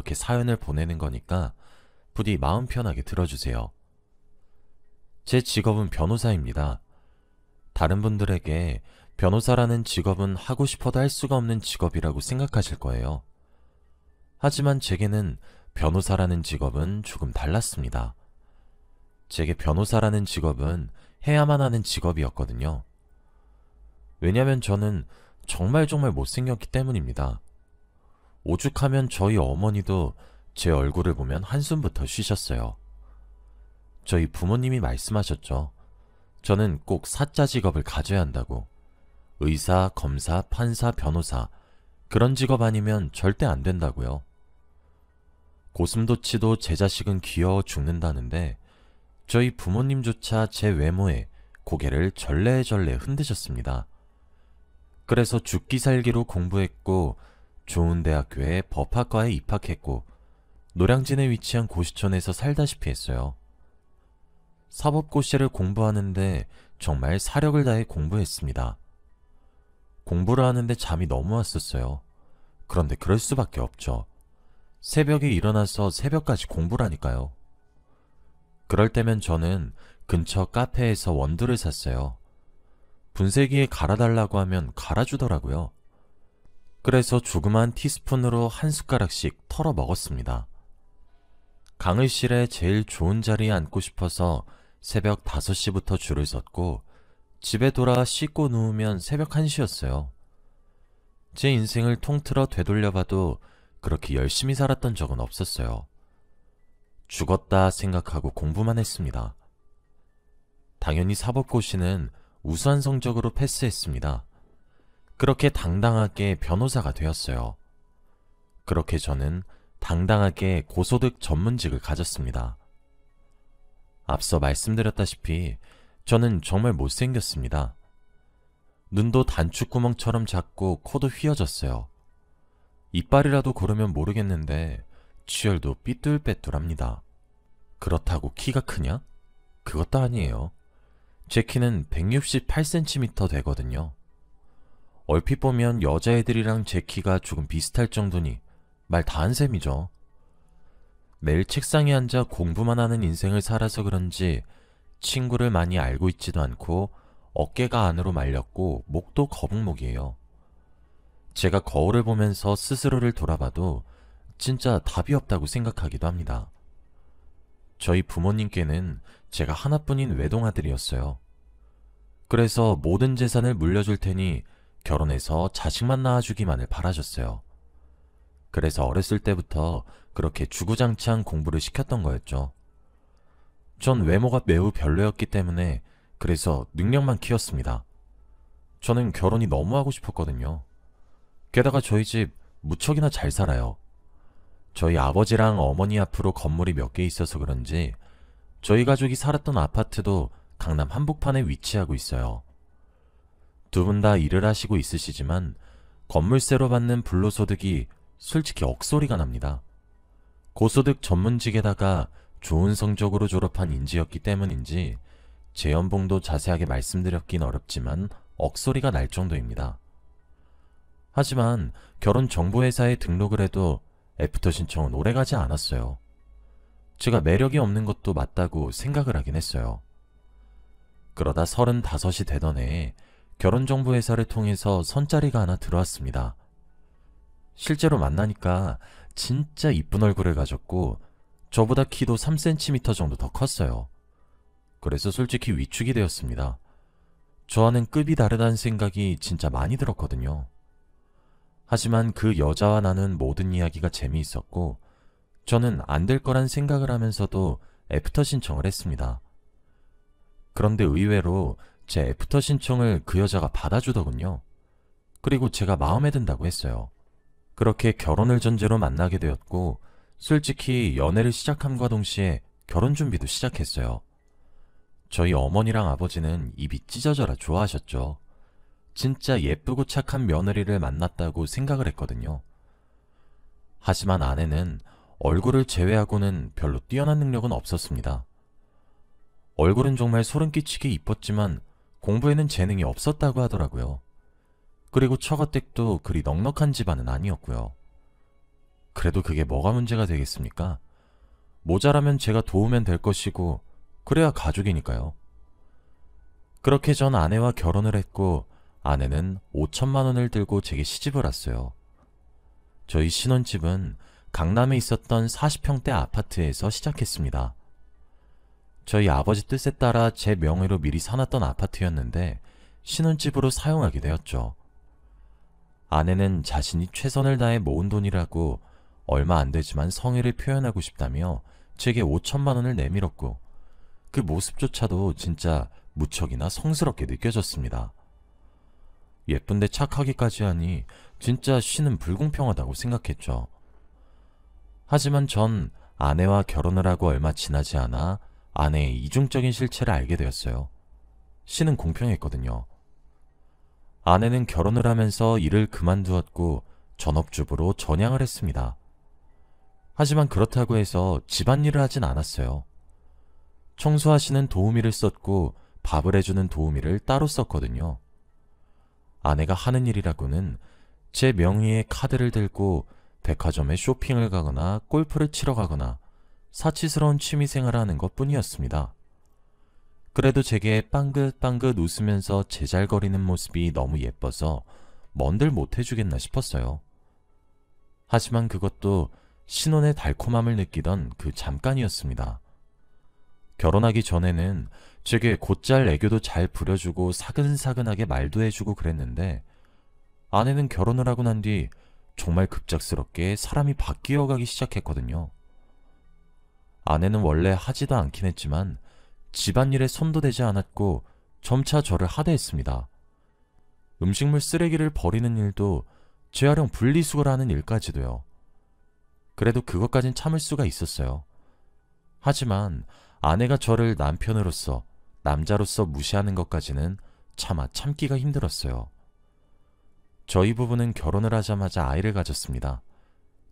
이렇게 사연을 보내는 거니까 부디 마음 편하게 들어주세요. 제 직업은 변호사입니다. 다른 분들에게 변호사라는 직업은 하고 싶어도 할 수가 없는 직업이라고 생각하실 거예요. 하지만 제게는 변호사라는 직업은 조금 달랐습니다. 제게 변호사라는 직업은 해야만 하는 직업이었거든요. 왜냐면 저는 정말 못생겼기 때문입니다. 오죽하면 저희 어머니도 제 얼굴을 보면 한숨부터 쉬셨어요. 저희 부모님이 말씀하셨죠. 저는 꼭 사자 직업을 가져야 한다고. 의사, 검사, 판사, 변호사 그런 직업 아니면 절대 안 된다고요. 고슴도치도 제 자식은 귀여워 죽는다는데 저희 부모님조차 제 외모에 고개를 절레절레 흔드셨습니다. 그래서 죽기 살기로 공부했고 좋은 대학교에 법학과에 입학했고 노량진에 위치한 고시촌에서 살다시피 했어요. 사법고시를 공부하는데 정말 사력을 다해 공부했습니다. 공부를 하는데 잠이 너무 왔었어요. 그런데 그럴 수밖에 없죠. 새벽에 일어나서 새벽까지 공부를 하니까요. 그럴 때면 저는 근처 카페에서 원두를 샀어요. 분쇄기에 갈아달라고 하면 갈아주더라고요. 그래서 조그만 티스푼으로 한 숟가락씩 털어 먹었습니다. 강의실에 제일 좋은 자리에 앉고 싶어서 새벽 5시부터 줄을 섰고 집에 돌아 씻고 누우면 새벽 1시였어요. 제 인생을 통틀어 되돌려봐도 그렇게 열심히 살았던 적은 없었어요. 죽었다 생각하고 공부만 했습니다. 당연히 사법고시는 우수한 성적으로 패스했습니다. 그렇게 당당하게 변호사가 되었어요. 그렇게 저는 당당하게 고소득 전문직을 가졌습니다. 앞서 말씀드렸다시피 저는 정말 못생겼습니다. 눈도 단추구멍처럼 작고 코도 휘어졌어요. 이빨이라도 고르면 모르겠는데 치열도 삐뚤빼뚤합니다. 그렇다고 키가 크냐? 그것도 아니에요. 제 키는 168cm 되거든요. 얼핏 보면 여자애들이랑 제 키가 조금 비슷할 정도니 말 다 한 셈이죠. 매일 책상에 앉아 공부만 하는 인생을 살아서 그런지 친구를 많이 알고 있지도 않고 어깨가 안으로 말렸고 목도 거북목이에요. 제가 거울을 보면서 스스로를 돌아봐도 진짜 답이 없다고 생각하기도 합니다. 저희 부모님께는 제가 하나뿐인 외동아들이었어요. 그래서 모든 재산을 물려줄 테니 결혼해서 자식만 낳아주기만을 바라셨어요. 그래서 어렸을 때부터 그렇게 주구장창 공부를 시켰던 거였죠. 전 외모가 매우 별로였기 때문에 그래서 능력만 키웠습니다. 저는 결혼이 너무 하고 싶었거든요. 게다가 저희 집 무척이나 잘 살아요. 저희 아버지랑 어머니 앞으로 건물이 몇 개 있어서 그런지 저희 가족이 살았던 아파트도 강남 한복판에 위치하고 있어요. 두 분 다 일을 하시고 있으시지만 건물세로 받는 불로소득이 솔직히 억소리가 납니다. 고소득 전문직에다가 좋은 성적으로 졸업한 인지였기 때문인지 제 연봉도 자세하게 말씀드렸긴 어렵지만 억소리가 날 정도입니다. 하지만 결혼정보회사에 등록을 해도 애프터 신청은 오래가지 않았어요. 제가 매력이 없는 것도 맞다고 생각을 하긴 했어요. 그러다 35이 되던 해에 결혼정보회사를 통해서 선자리가 하나 들어왔습니다. 실제로 만나니까 진짜 이쁜 얼굴을 가졌고 저보다 키도 3cm 정도 더 컸어요. 그래서 솔직히 위축이 되었습니다. 저와는 급이 다르다는 생각이 진짜 많이 들었거든요. 하지만 그 여자와 나눈 모든 이야기가 재미있었고 저는 안 될 거란 생각을 하면서도 애프터 신청을 했습니다. 그런데 의외로 제 애프터 신청을 그 여자가 받아주더군요. 그리고 제가 마음에 든다고 했어요. 그렇게 결혼을 전제로 만나게 되었고 솔직히 연애를 시작함과 동시에 결혼 준비도 시작했어요. 저희 어머니랑 아버지는 입이 찢어져라 좋아하셨죠. 진짜 예쁘고 착한 며느리를 만났다고 생각을 했거든요. 하지만 아내는 얼굴을 제외하고는 별로 뛰어난 능력은 없었습니다. 얼굴은 정말 소름 끼치게 이뻤지만 공부에는 재능이 없었다고 하더라고요. 그리고 처가댁도 그리 넉넉한 집안은 아니었고요. 그래도 그게 뭐가 문제가 되겠습니까? 모자라면 제가 도우면 될 것이고, 그래야 가족이니까요. 그렇게 전 아내와 결혼을 했고, 아내는 5천만 원을 들고 제게 시집을 왔어요. 저희 신혼집은 강남에 있었던 40평대 아파트에서 시작했습니다. 저희 아버지 뜻에 따라 제 명의로 미리 사놨던 아파트였는데 신혼집으로 사용하게 되었죠. 아내는 자신이 최선을 다해 모은 돈이라고 얼마 안 되지만 성의를 표현하고 싶다며 제게 5천만 원을 내밀었고 그 모습조차도 진짜 무척이나 성스럽게 느껴졌습니다. 예쁜데 착하기까지 하니 진짜 신은 불공평하다고 생각했죠. 하지만 전 아내와 결혼을 하고 얼마 지나지 않아 아내의 이중적인 실체를 알게 되었어요. 신은 공평했거든요. 아내는 결혼을 하면서 일을 그만두었고 전업주부로 전향을 했습니다. 하지만 그렇다고 해서 집안일을 하진 않았어요. 청소하시는 도우미를 썼고 밥을 해주는 도우미를 따로 썼거든요. 아내가 하는 일이라고는 제 명의의 카드를 들고 백화점에 쇼핑을 가거나 골프를 치러 가거나 사치스러운 취미생활을 하는 것 뿐이었습니다. 그래도 제게 빵긋빵긋 웃으면서 제잘거리는 모습이 너무 예뻐서 뭔들 못해주겠나 싶었어요. 하지만 그것도 신혼의 달콤함을 느끼던 그 잠깐이었습니다. 결혼하기 전에는 제게 곧잘 애교도 잘 부려주고 사근사근하게 말도 해주고 그랬는데 아내는 결혼을 하고 난 뒤 정말 급작스럽게 사람이 바뀌어가기 시작했거든요. 아내는 원래 하지도 않긴 했지만 집안일에 손도 대지 않았고 점차 저를 하대했습니다. 음식물 쓰레기를 버리는 일도 재활용 분리수거라는 일까지도요. 그래도 그것까진 참을 수가 있었어요. 하지만 아내가 저를 남편으로서, 남자로서 무시하는 것까지는 차마 참기가 힘들었어요. 저희 부부는 결혼을 하자마자 아이를 가졌습니다.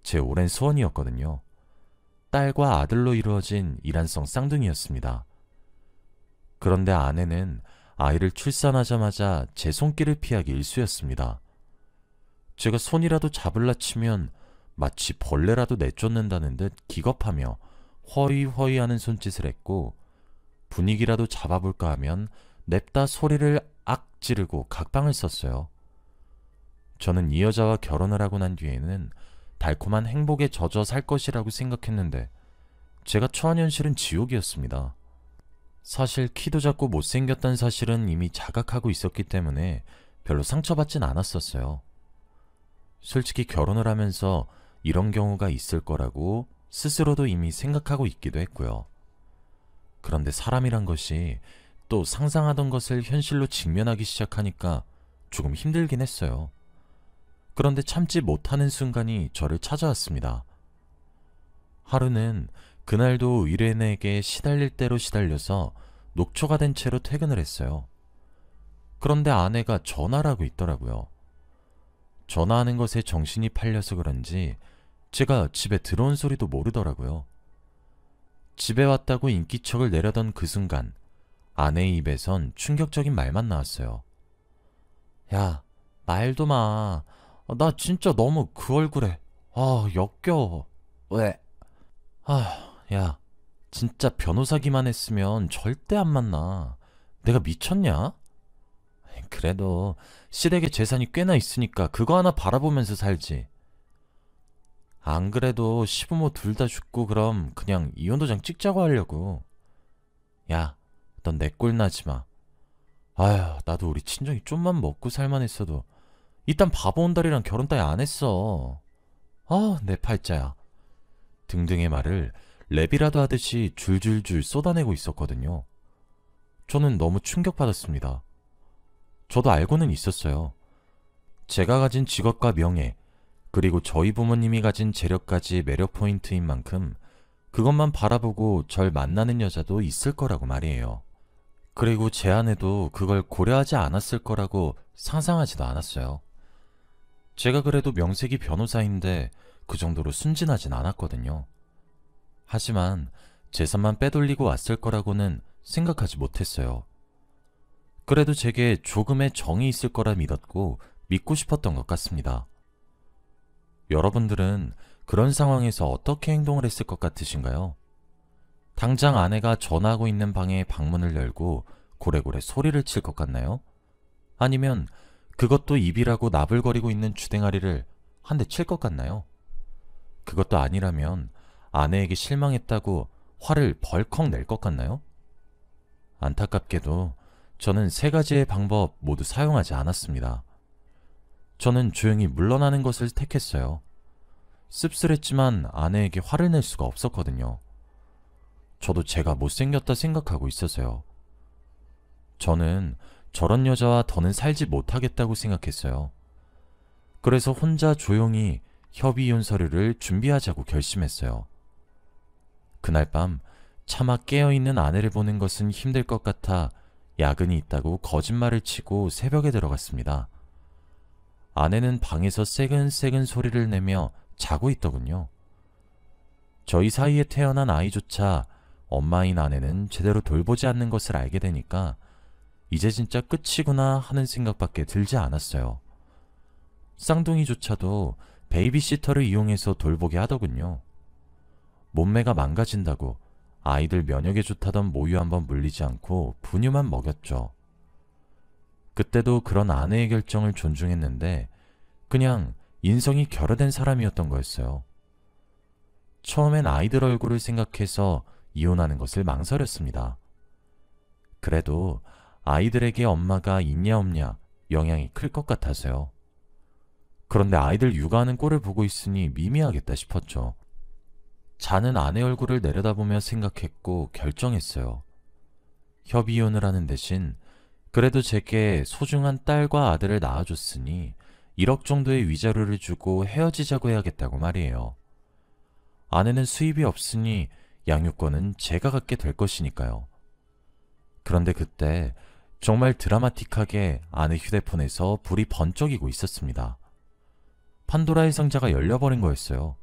제 오랜 소원이었거든요. 딸과 아들로 이루어진 이란성 쌍둥이였습니다. 그런데 아내는 아이를 출산하자마자 제 손길을 피하기 일쑤였습니다. 제가 손이라도 잡을라 치면 마치 벌레라도 내쫓는다는 듯 기겁하며 허위허위하는 손짓을 했고 분위기라도 잡아볼까 하면 냅다 소리를 악 지르고 각방을 썼어요. 저는 이 여자와 결혼을 하고 난 뒤에는 달콤한 행복에 젖어 살 것이라고 생각했는데 제가 처한 현실은 지옥이었습니다. 사실 키도 작고 못생겼다는 사실은 이미 자각하고 있었기 때문에 별로 상처받진 않았었어요. 솔직히 결혼을 하면서 이런 경우가 있을 거라고 스스로도 이미 생각하고 있기도 했고요. 그런데 사람이란 것이 또 상상하던 것을 현실로 직면하기 시작하니까 조금 힘들긴 했어요. 그런데 참지 못하는 순간이 저를 찾아왔습니다. 하루는 그날도 의뢰인에게 시달릴 대로 시달려서 녹초가 된 채로 퇴근을 했어요. 그런데 아내가 전화를 하고 있더라고요. 전화하는 것에 정신이 팔려서 그런지 제가 집에 들어온 소리도 모르더라고요. 집에 왔다고 인기척을 내려던 그 순간 아내의 입에선 충격적인 말만 나왔어요. 야, 말도 마. 나 진짜 너무 그 얼굴에 역겨워. 왜? 야, 진짜 변호사기만 했으면 절대 안 만나. 내가 미쳤냐? 그래도 시댁에 재산이 꽤나 있으니까 그거 하나 바라보면서 살지. 안 그래도 시부모 둘 다 죽고 그럼 그냥 이혼 도장 찍자고 하려고. 야, 넌 내 꼴 나지 마. 아휴, 나도 우리 친정이 좀만 먹고 살만 했어도 이딴 바보 온달이랑 결혼 따위 안 했어. 내 팔자야. 등등의 말을 랩이라도 하듯이 줄줄줄 쏟아내고 있었거든요. 저는 너무 충격받았습니다. 저도 알고는 있었어요. 제가 가진 직업과 명예, 그리고 저희 부모님이 가진 재력까지 매력 포인트인 만큼 그것만 바라보고 절 만나는 여자도 있을 거라고 말이에요. 그리고 제 아내도 그걸 고려하지 않았을 거라고 상상하지도 않았어요. 제가 그래도 명색이 변호사인데 그 정도로 순진하진 않았거든요. 하지만 재산만 빼돌리고 왔을 거라고는 생각하지 못했어요. 그래도 제게 조금의 정이 있을 거라 믿었고 믿고 싶었던 것 같습니다. 여러분들은 그런 상황에서 어떻게 행동을 했을 것 같으신가요? 당장 아내가 전화하고 있는 방에 방문을 열고 고래고래 소리를 칠 것 같나요? 아니면 그것도 입이라고 나불거리고 있는 주댕아리를 한 대 칠 것 같나요? 그것도 아니라면 아내에게 실망했다고 화를 벌컥 낼 것 같나요? 안타깝게도 저는 세 가지의 방법 모두 사용하지 않았습니다. 저는 조용히 물러나는 것을 택했어요. 씁쓸했지만 아내에게 화를 낼 수가 없었거든요. 저도 제가 못생겼다 생각하고 있어서요. 저는 저런 여자와 더는 살지 못하겠다고 생각했어요. 그래서 혼자 조용히 협의이혼 서류를 준비하자고 결심했어요. 그날 밤 차마 깨어있는 아내를 보는 것은 힘들 것 같아 야근이 있다고 거짓말을 치고 새벽에 들어갔습니다. 아내는 방에서 새근새근 소리를 내며 자고 있더군요. 저희 사이에 태어난 아이조차 엄마인 아내는 제대로 돌보지 않는 것을 알게 되니까 이제 진짜 끝이구나 하는 생각밖에 들지 않았어요. 쌍둥이조차도 베이비시터를 이용해서 돌보게 하더군요. 몸매가 망가진다고 아이들 면역에 좋다던 모유 한번 물리지 않고 분유만 먹였죠. 그때도 그런 아내의 결정을 존중했는데 그냥 인성이 결여된 사람이었던 거였어요. 처음엔 아이들 얼굴을 생각해서 이혼하는 것을 망설였습니다. 그래도 아이들에게 엄마가 있냐 없냐 영향이 클 것 같아서요. 그런데 아이들 육아하는 꼴을 보고 있으니 미미하겠다 싶었죠. 자는 아내 얼굴을 내려다보며 생각했고 결정했어요. 협의이혼을 하는 대신 그래도 제게 소중한 딸과 아들을 낳아줬으니 1억 정도의 위자료를 주고 헤어지자고 해야겠다고 말이에요. 아내는 수입이 없으니 양육권은 제가 갖게 될 것이니까요. 그런데 그때 정말 드라마틱하게 아내 휴대폰에서 불이 번쩍이고 있었습니다. 판도라의 상자가 열려버린 거였어요.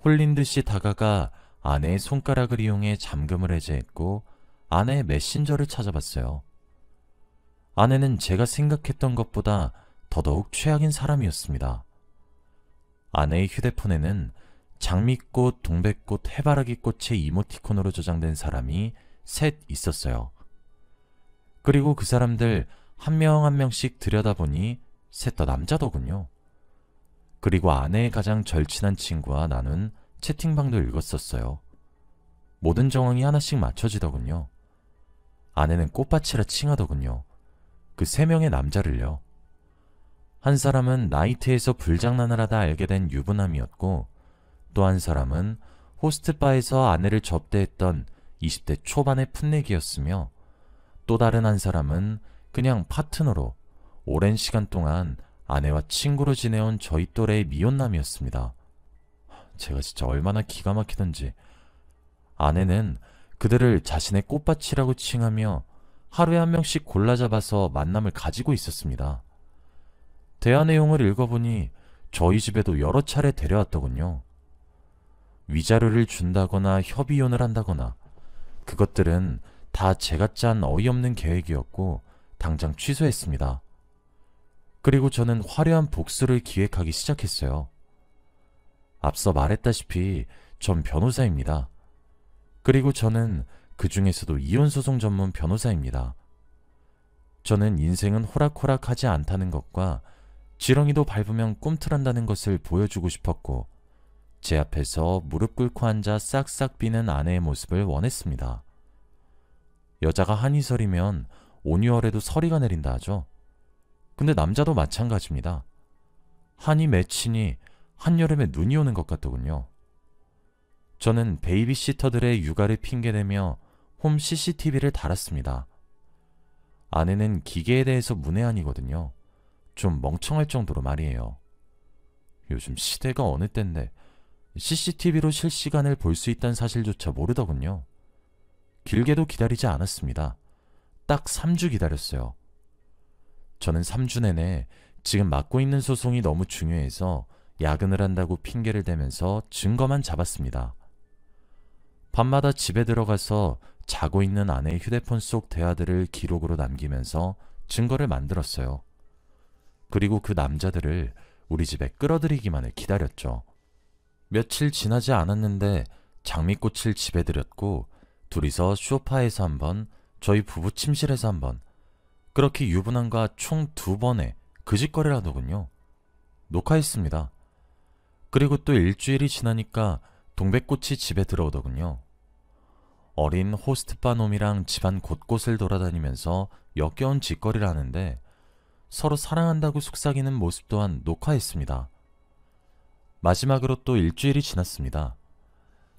홀린 듯이 다가가 아내의 손가락을 이용해 잠금을 해제했고 아내의 메신저를 찾아봤어요. 아내는 제가 생각했던 것보다 더더욱 최악인 사람이었습니다. 아내의 휴대폰에는 장미꽃, 동백꽃, 해바라기 꽃의 이모티콘으로 저장된 사람이 셋 있었어요. 그리고 그 사람들 한 명 한 명씩 들여다보니 셋 다 남자더군요. 그리고 아내의 가장 절친한 친구와 나눈 채팅방도 읽었었어요. 모든 정황이 하나씩 맞춰지더군요. 아내는 꽃밭이라 칭하더군요. 그 3명의 남자를요. 한 사람은 나이트에서 불장난을 하다 알게 된 유부남이었고 또 한 사람은 호스트바에서 아내를 접대했던 20대 초반의 풋내기였으며 또 다른 한 사람은 그냥 파트너로 오랜 시간 동안 아내와 친구로 지내온 저희 또래의 미혼남이었습니다. 제가 진짜 얼마나 기가 막히던지. 아내는 그들을 자신의 꽃밭이라고 칭하며 하루에 한 명씩 골라 잡아서 만남을 가지고 있었습니다. 대화 내용을 읽어보니 저희 집에도 여러 차례 데려왔더군요. 위자료를 준다거나 협의이혼을 한다거나 그것들은 다 제가 짠 어이없는 계획이었고 당장 취소했습니다. 그리고 저는 화려한 복수를 기획하기 시작했어요. 앞서 말했다시피 전 변호사입니다. 그리고 저는 그 중에서도 이혼소송 전문 변호사입니다. 저는 인생은 호락호락하지 않다는 것과 지렁이도 밟으면 꿈틀한다는 것을 보여주고 싶었고 제 앞에서 무릎 꿇고 앉아 싹싹 비는 아내의 모습을 원했습니다. 여자가 한이설이면 온유월에도 서리가 내린다 하죠. 근데 남자도 마찬가지입니다. 한이 맺히니 한여름에 눈이 오는 것 같더군요. 저는 베이비시터들의 육아를 핑계대며 홈 CCTV를 달았습니다. 아내는 기계에 대해서 문외한이거든요. 좀 멍청할 정도로 말이에요. 요즘 시대가 어느 때인데 CCTV로 실시간을 볼 수 있다는 사실조차 모르더군요. 길게도 기다리지 않았습니다. 딱 3주 기다렸어요. 저는 3주 내내 지금 맡고 있는 소송이 너무 중요해서 야근을 한다고 핑계를 대면서 증거만 잡았습니다. 밤마다 집에 들어가서 자고 있는 아내의 휴대폰 속 대화들을 기록으로 남기면서 증거를 만들었어요. 그리고 그 남자들을 우리 집에 끌어들이기만을 기다렸죠. 며칠 지나지 않았는데 장미꽃을 집에 들였고 둘이서 소파에서 한 번, 저희 부부 침실에서 한 번, 그렇게 유부남과 총 2번의 그 짓거리를 하더군요. 녹화했습니다. 그리고 또 일주일이 지나니까 동백꽃이 집에 들어오더군요. 어린 호스트바 놈이랑 집안 곳곳을 돌아다니면서 역겨운 짓거리를 하는데 서로 사랑한다고 속삭이는 모습 또한 녹화했습니다. 마지막으로 또 일주일이 지났습니다.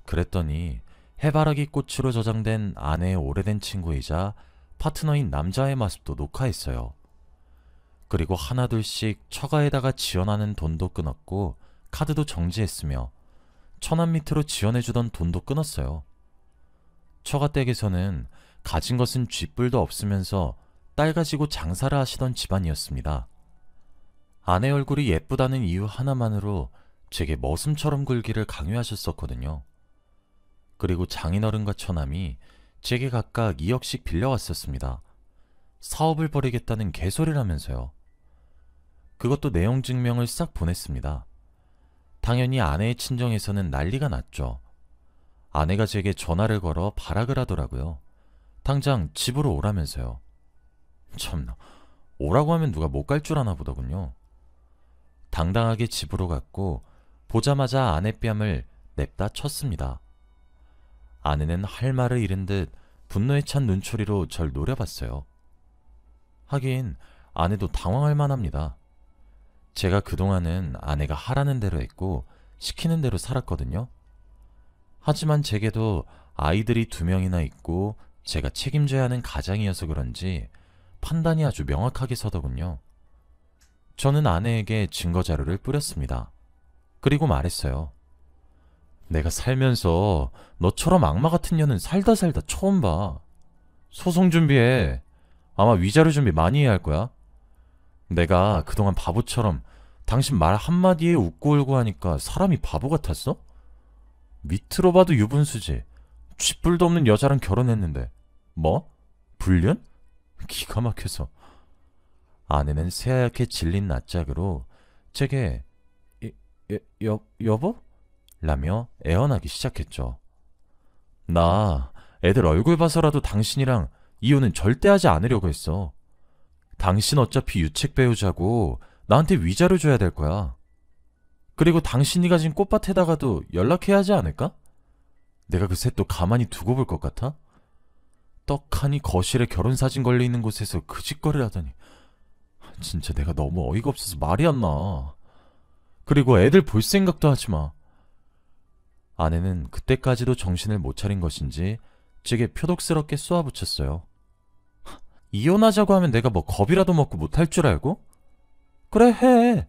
그랬더니 해바라기 꽃으로 저장된 아내의 오래된 친구이자 파트너인 남자의 모습도 녹화했어요. 그리고 하나둘씩 처가에다가 지원하는 돈도 끊었고 카드도 정지했으며 처남 밑으로 지원해주던 돈도 끊었어요. 처가댁에서는 가진 것은 쥐뿔도 없으면서 딸 가지고 장사를 하시던 집안이었습니다. 아내 얼굴이 예쁘다는 이유 하나만으로 제게 머슴처럼 굴기를 강요하셨었거든요. 그리고 장인어른과 처남이 제게 각각 2억씩 빌려왔었습니다. 사업을 벌이겠다는 개소리라면서요. 그것도 내용 증명을 싹 보냈습니다. 당연히 아내의 친정에서는 난리가 났죠. 아내가 제게 전화를 걸어 발악을 하더라고요. 당장 집으로 오라면서요. 참나, 오라고 하면 누가 못 갈 줄 아나 보더군요. 당당하게 집으로 갔고 보자마자 아내 뺨을 냅다 쳤습니다. 아내는 할 말을 잃은 듯 분노에 찬 눈초리로 절 노려봤어요. 하긴 아내도 당황할 만합니다. 제가 그동안은 아내가 하라는 대로 했고 시키는 대로 살았거든요. 하지만 제게도 아이들이 2명이나 있고 제가 책임져야 하는 가장이어서 그런지 판단이 아주 명확하게 서더군요. 저는 아내에게 증거자료를 뿌렸습니다. 그리고 말했어요. 내가 살면서 너처럼 악마 같은 년은 살다 처음 봐. 소송 준비해. 아마 위자료 준비 많이 해야 할 거야. 내가 그동안 바보처럼 당신 말 한마디에 웃고 울고 하니까 사람이 바보 같았어? 밑으로 봐도 유분수지. 쥐뿔도 없는 여자랑 결혼했는데. 뭐? 불륜? 기가 막혀서. 아내는 새하얗게 질린 낯짝으로 제게 여보? 라며 애원하기 시작했죠. 나 애들 얼굴 봐서라도 당신이랑 이혼은 절대 하지 않으려고 했어. 당신 어차피 유책 배우자고 나한테 위자료 줘야 될 거야. 그리고 당신이 가진 꽃밭에다가도 연락해야 하지 않을까? 내가 그 셋도 가만히 두고 볼 것 같아? 떡하니 거실에 결혼사진 걸려있는 곳에서 그 짓거리를 하다니. 진짜 내가 너무 어이가 없어서 말이 안 나. 그리고 애들 볼 생각도 하지 마. 아내는 그때까지도 정신을 못 차린 것인지 제게 표독스럽게 쏘아붙였어요. 이혼하자고 하면 내가 뭐 겁이라도 먹고 못할 줄 알고? 그래, 해.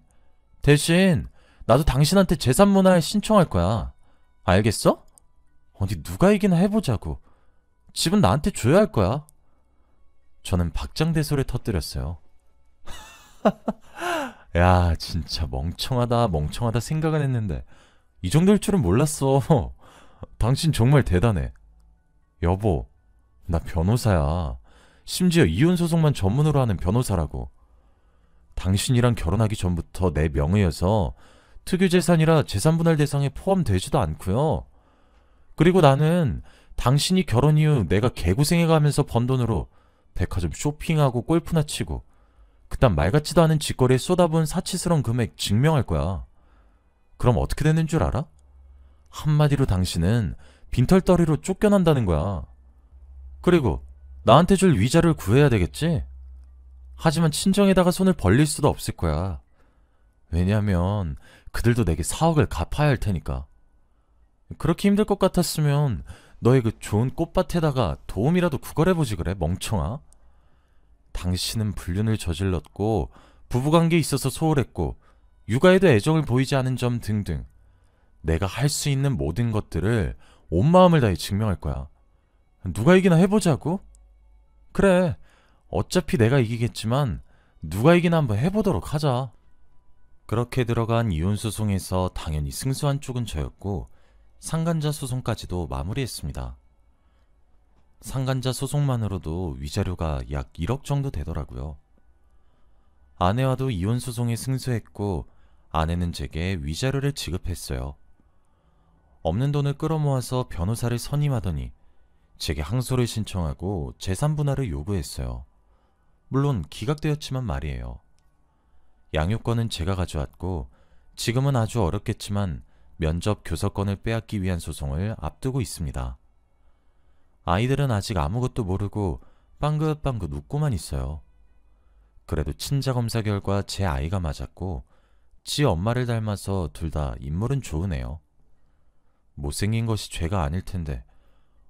대신 나도 당신한테 재산분할 신청할 거야. 알겠어? 어디 누가 이기나 해보자고. 집은 나한테 줘야 할 거야. 저는 박장대소를 터뜨렸어요. 야, 진짜 멍청하다 생각은 했는데 이 정도일 줄은 몰랐어. 당신 정말 대단해. 여보, 나 변호사야. 심지어 이혼소송만 전문으로 하는 변호사라고. 당신이랑 결혼하기 전부터 내 명의여서 특유재산이라 재산분할 대상에 포함되지도 않고요. 그리고 나는 당신이 결혼 이후 내가 개고생해가면서 번 돈으로 백화점 쇼핑하고 골프나 치고 그딴 말 같지도 않은 짓거리에 쏟아부은 사치스러운 금액 증명할 거야. 그럼 어떻게 되는 줄 알아? 한마디로 당신은 빈털터리로 쫓겨난다는 거야. 그리고 나한테 줄 위자료를 구해야 되겠지? 하지만 친정에다가 손을 벌릴 수도 없을 거야. 왜냐면 그들도 내게 4억을 갚아야 할 테니까. 그렇게 힘들 것 같았으면 너의 그 좋은 꽃밭에다가 도움이라도 구걸해보지 그래, 멍청아. 당신은 불륜을 저질렀고 부부관계에 있어서 소홀했고 육아에도 애정을 보이지 않은 점 등등 내가 할 수 있는 모든 것들을 온 마음을 다해 증명할 거야. 누가 이기나 해보자고? 그래, 어차피 내가 이기겠지만 누가 이기나 한번 해보도록 하자. 그렇게 들어간 이혼소송에서 당연히 승소한 쪽은 저였고 상간자 소송까지도 마무리했습니다. 상간자 소송만으로도 위자료가 약 1억 정도 되더라고요. 아내와도 이혼소송에 승소했고 아내는 제게 위자료를 지급했어요. 없는 돈을 끌어모아서 변호사를 선임하더니 제게 항소를 신청하고 재산 분할을 요구했어요. 물론 기각되었지만 말이에요. 양육권은 제가 가져왔고 지금은 아주 어렵겠지만 면접 교섭권을 빼앗기 위한 소송을 앞두고 있습니다. 아이들은 아직 아무것도 모르고 빵긋빵긋 웃고만 있어요. 그래도 친자 검사 결과 제 아이가 맞았고 지 엄마를 닮아서 둘 다 인물은 좋으네요. 못생긴 것이 죄가 아닐 텐데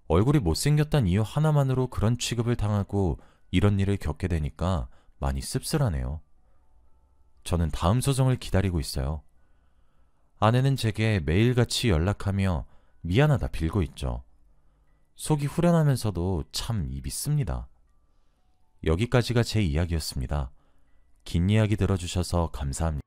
얼굴이 못생겼단 이유 하나만으로 그런 취급을 당하고 이런 일을 겪게 되니까 많이 씁쓸하네요. 저는 다음 소송을 기다리고 있어요. 아내는 제게 매일같이 연락하며 미안하다 빌고 있죠. 속이 후련하면서도 참 입이 씁니다. 여기까지가 제 이야기였습니다. 긴 이야기 들어주셔서 감사합니다.